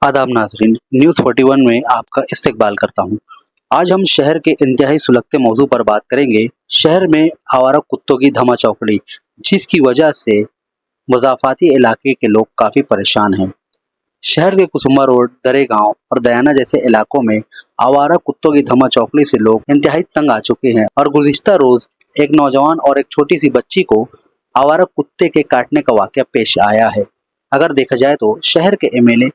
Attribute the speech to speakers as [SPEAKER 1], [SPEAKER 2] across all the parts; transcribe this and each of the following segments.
[SPEAKER 1] आदाब नाजरीन, न्यूज़ 41 में आपका इस्तकबाल करता हूँ। आज हम शहर के इंतहाई सुलगते मौजू पर बात करेंगे। शहर में आवारा कुत्तों की धमा चौकड़ी, जिसकी वजह से मुज़ाफ़ाती इलाके के लोग काफ़ी परेशान हैं। शहर के कुसुम्बा रोड, दरे गांव और दयाना जैसे इलाकों में आवारा कुत्तों की धमा चौकड़ी से लोग इंतहाई तंग आ चुके हैं और गुज़िश्ता रोज़ एक नौजवान और एक छोटी सी बच्ची को आवारा कुत्ते के काटने का वाक़या पेश आया है। अगर देखा जाए तो शहर के एमएलए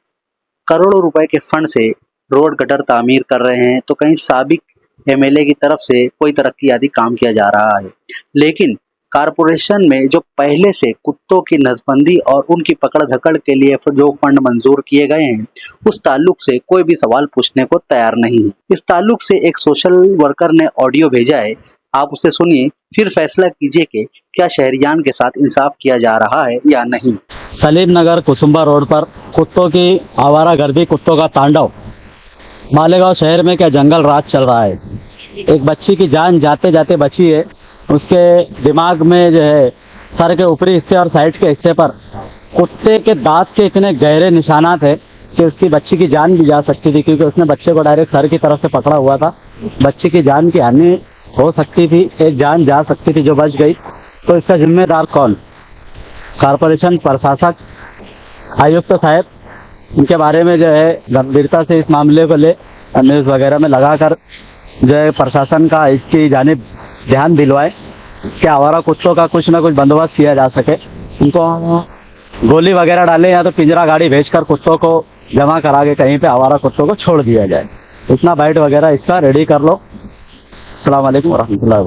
[SPEAKER 1] करोड़ों रुपए के फंड से रोड गटर तामीर कर रहे हैं, तो कहीं साबिक एमएलए की तरफ से कोई तरक्याती काम किया जा रहा है। लेकिन कारपोरेशन में जो पहले से कुत्तों की नसबंदी और उनकी पकड़ धकड़ के लिए जो फंड मंजूर किए गए हैं, उस ताल्लुक से कोई भी सवाल पूछने को तैयार नहीं है। इस ताल्लुक से एक सोशल वर्कर ने ऑडियो भेजा है, आप उसे सुनिए, फिर फैसला कीजिए कि क्या शहरियान के साथ इंसाफ किया जा रहा है या नहीं।
[SPEAKER 2] सलीम नगर कुसुम्बा रोड पर कुत्तों की आवारागर्दी, कुत्तों का तांडव। मालेगांव शहर में क्या जंगल राज चल रहा है। एक बच्ची की जान जाते जाते बची है। उसके दिमाग में जो है सर के ऊपरी हिस्से और साइड के हिस्से पर कुत्ते के दांत के इतने गहरे निशानात है कि उसकी बच्ची की जान भी जा सकती थी, क्योंकि उसने बच्चे को डायरेक्ट सर की तरफ से पकड़ा हुआ था। बच्ची की जान की हानि हो सकती थी, एक जान जा सकती थी जो बच गई। तो इसका जिम्मेदार कौन? कारपोरेशन, प्रशासक, आयुक्त साहब, इनके बारे में जो है गंभीरता से इस मामले को ले न्यूज़ वगैरह में लगाकर जो है प्रशासन का इसकी जानिब ध्यान दिलवाए कि आवारा कुत्तों का कुछ ना कुछ बंदोबस्त किया जा सके। उनको गोली वगैरह डाले या तो पिंजरा गाड़ी भेजकर कुत्तों को जमा करा के कहीं पे आवारा कुत्तों को छोड़ दिया जाए। इतना बाइट वगैरह इसका रेडी कर लो। अस्सलाम वालेकुम वरहमतुल्लाहि वबरकातुहू।